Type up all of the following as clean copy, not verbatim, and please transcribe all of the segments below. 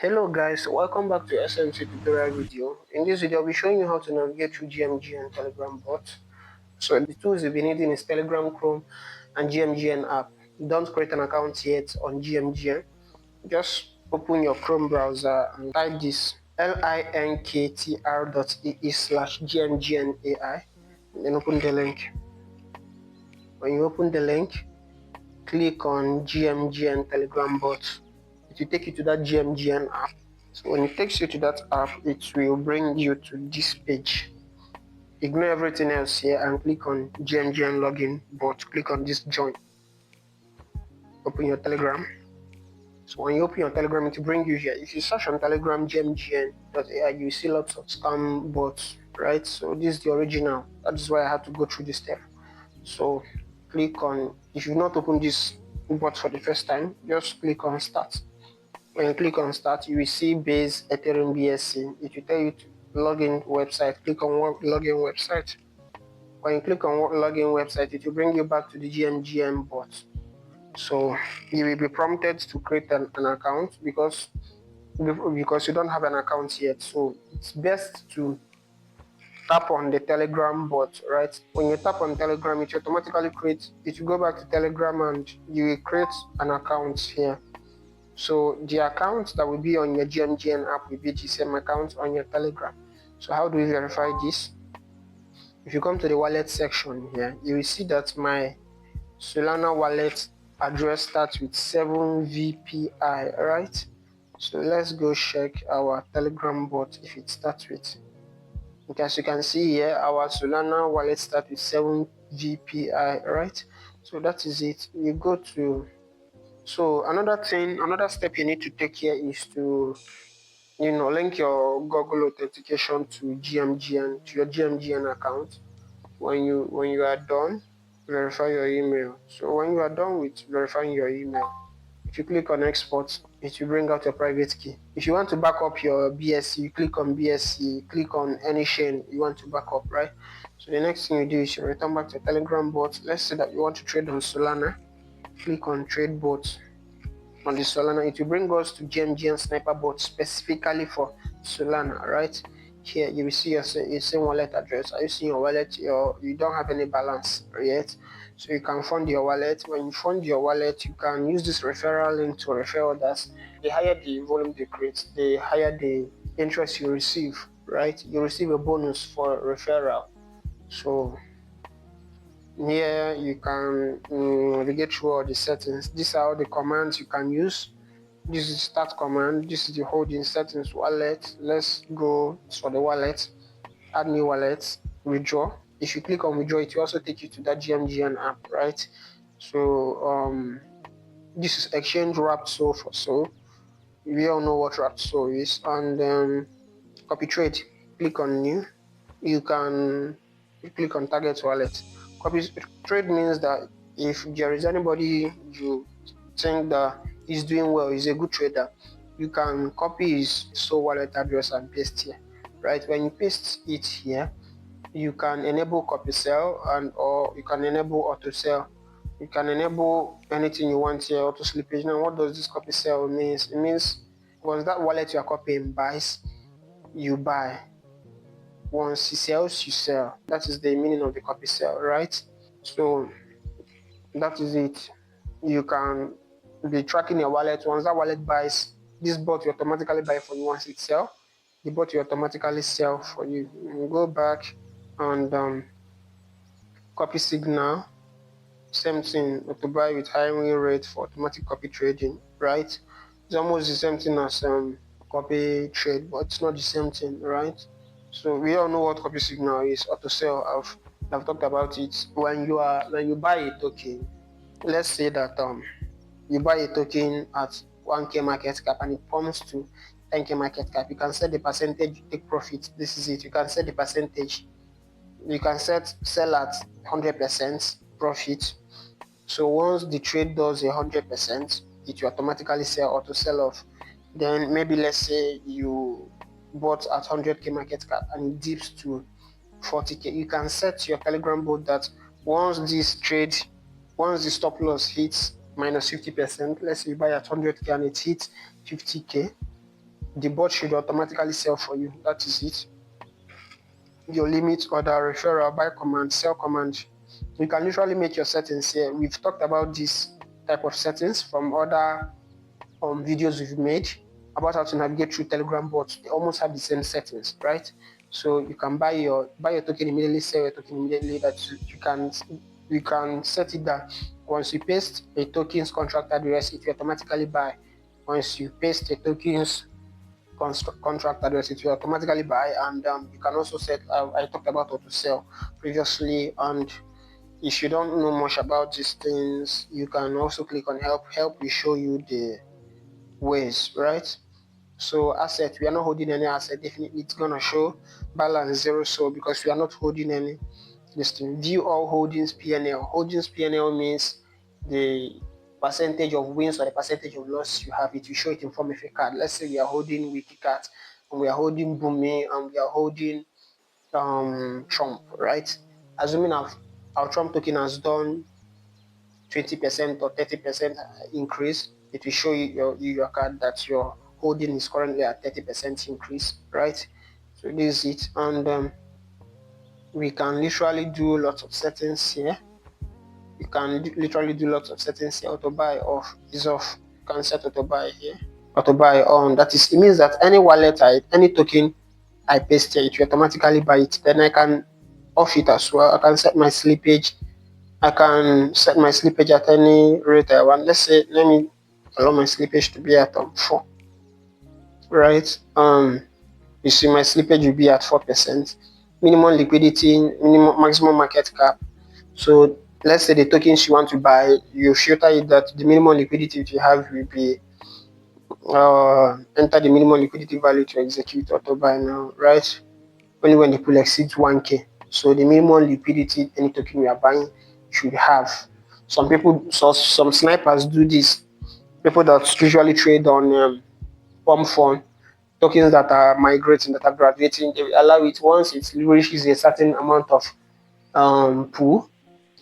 Hello guys, welcome back to SMC tutorial video. In this video I'll be showing you how to navigate through GMGN Telegram bot. So the tools you'll be needing is Telegram Chrome and GMGN app. Don't create an account yet on GMGN. Just open your Chrome browser and type this linktr.ee/gmgnai and then open the link. When you open the link, click on GMGN Telegram bot. It will take you to that GMGN app. So when it takes you to that app, it will bring you to this page. Ignore everything else here and click on GMGN login bot. Click on this join. Open your Telegram. So when you open your Telegram, it will bring you here. If you search on Telegram GMGN.ai, you will see lots of scam bots, right? So this is the original. That is why I had to go through this step. So click on, if you've not opened this bot for the first time, just click on start. When you click on start, you will see base Ethereum BSC. It will tell you to login website. Click on login website. When you click on login website, it will bring you back to the GMGN bot. So you will be prompted to create an account because you don't have an account yet. So it's best to tap on the Telegram bot, right? When you tap on Telegram, it will automatically create. It will go back to Telegram and you will create an account here. So the account that will be on your GMGN app will be the same account on your Telegram. So how do we verify this? If you come to the wallet section here, you will see that my Solana wallet address starts with 7VPI, right? So let's go check our Telegram bot if it starts with. As you can see here, our Solana wallet starts with 7VPI, right? So that is it. You go to another step you need to take here is to, link your Google authentication to GMGN, to your GMGN account. When you are done, verify your email. So when you are done with verifying your email, if you click on export, it will bring out your private key. If you want to back up your BSC, you click on BSC, click on any chain you want to back up, right? So the next thing you do is you return back to Telegram bot. Let's say that you want to trade on Solana. Click on trade bot. On the Solana, it will bring us to GMGN sniper bot specifically for Solana, right? Here you will see your same wallet address. Are you seeing your wallet? You don't have any balance yet, so you can fund your wallet. When you fund your wallet, you can use this referral link to refer others. The higher the volume they create, the higher the interest you receive, right? You receive a bonus for referral. So here you can navigate through all the settings. These are all the commands you can use. This is start command. This is the holding settings wallet. Let's go for the wallet. Add new wallet. Withdraw. If you click on withdraw, it will also take you to that GMGN app, right? So this is exchange wrapped SOL for SOL. We all know what wrapped SOL is. And copy trade. Click on new. You can click on target wallet. Copy trade means that if there is anybody you think that is doing well, is a good trader, you can copy his SOL wallet address and paste here, right? When you paste it here, you can enable copy sell or you can enable auto sell. You can enable anything you want here, auto slippage. Now what does this copy sell means? It means once that wallet you are copying buys, you buy. Once he sells, you sell. That is the meaning of the copy sell, right? So that is it. You can be tracking your wallet. Once that wallet buys, this bot will automatically buy for you. Once it sells, the bot will automatically sell for you. You go back and copy signal. Same thing, auto buy with high win rate for automatic copy trading, right? It's almost the same thing as copy trade, but it's not the same thing, right? So we all know what copy signal is. Auto sell, I've talked about it. When you buy a token, let's say that you buy a token at 1k market cap and it pumps to 10k market cap, you can set the percentage you take profit. This is it. You can set the percentage. You can sell at 100% profit. So once the trade does 100%, it will automatically auto sell off. Then maybe let's say you bought at 100k market cap and it dips to 40k. You can set your Telegram bot that once the stop loss hits minus 50%, let's say you buy at 100k and it hits 50k, the bot should automatically sell for you. That is it. Your limit, order, referral, buy command, sell command. You can literally make your settings here. We've talked about this type of settings from other videos we've made about how to navigate through Telegram bots. They almost have the same settings, right? So you can buy your token immediately, sell your token immediately. That you can set it that once you paste a token's contract address, it will automatically buy. Once you paste a token's contract address, it will automatically buy. And you can also set, I talked about auto sell previously. And if you don't know much about these things, you can also click on help. Help will show you the ways, right? So asset, we are not holding any asset. Definitely it's gonna show balance zero, so because we are not holding any this thing. View all holdings PNL. Holdings PNL means the percentage of wins or the percentage of loss you have. It will show it in form of a card. Let's say we are holding Wiki Cat, and we are holding Boomi, and we are holding Trump, right? Assuming our Trump token has done 20% or 30% increase, it will show you your card that your holding is currently at 30% increase, right? So this is it. And we can literally do lots of settings here. You can literally do lots of settings here. Auto buy off is off. You can set auto buy here. Auto buy on. That is, it means that any wallet, any token I paste here, it will automatically buy it. Then I can off it as well. I can set my slippage. I can set my slippage at any rate I want. Let's say, let me allow my slippage to be at 4, right? You see my slippage will be at 4%. Minimum liquidity, maximum market cap. So let's say the tokens you want to buy, you filter it that the minimum liquidity you have will be enter the minimum liquidity value to execute auto buy now, right? Only when the pool exceeds 1k. So the minimum liquidity any token you are buying should have. Some snipers do this. People that usually trade on pump fund, tokens that are migrating, that are graduating, they will allow it once it reaches a certain amount of pool,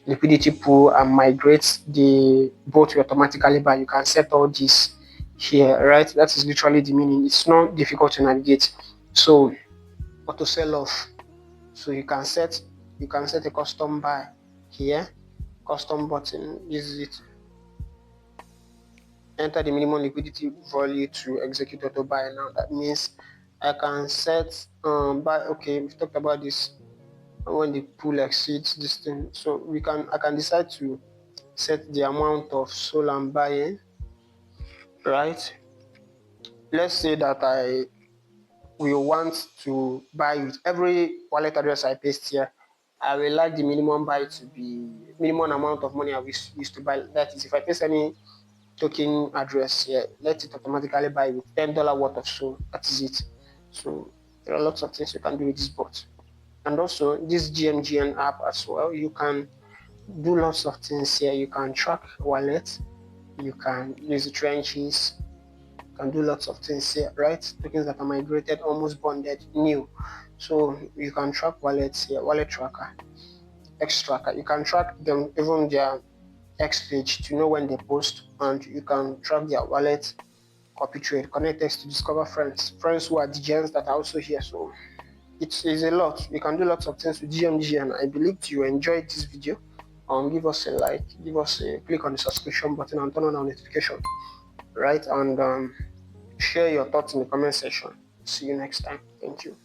liquidity pool, and migrates, the bot will automatically buy. You can set all this here, right? That is literally the meaning. It's not difficult to navigate. So auto sell off. So you can set a custom buy here, custom button. This is it. Enter the minimum liquidity value to execute auto buy. Now that means I can set buy. Okay, we've talked about this. When the pool exceeds this thing, so I can decide to set the amount of sold I'm buying, right? Let's say that I will want to buy with every wallet address I paste here. I will like the minimum buy to be minimum amount of money I used to buy. That is, if I paste any token address here, let it automatically buy with $10 worth of so. That is it. So there are lots of things you can do with this bot. And also this GMGN app as well, you can do lots of things here. You can track wallet, you can use the trenches, you can do lots of things here, right? Tokens that are migrated, almost bonded, new. So you can track wallets here, wallet tracker, X tracker. You can track them, even their X page, to know when they post, and you can track their wallet, copy trade, connect X to discover friends who are DJs that are also here. So it is a lot. You can do lots of things with GMGN. I believe you enjoyed this video. Give us a like, click on the subscription button and turn on our notification, right? And share your thoughts in the comment section. See you next time. Thank you.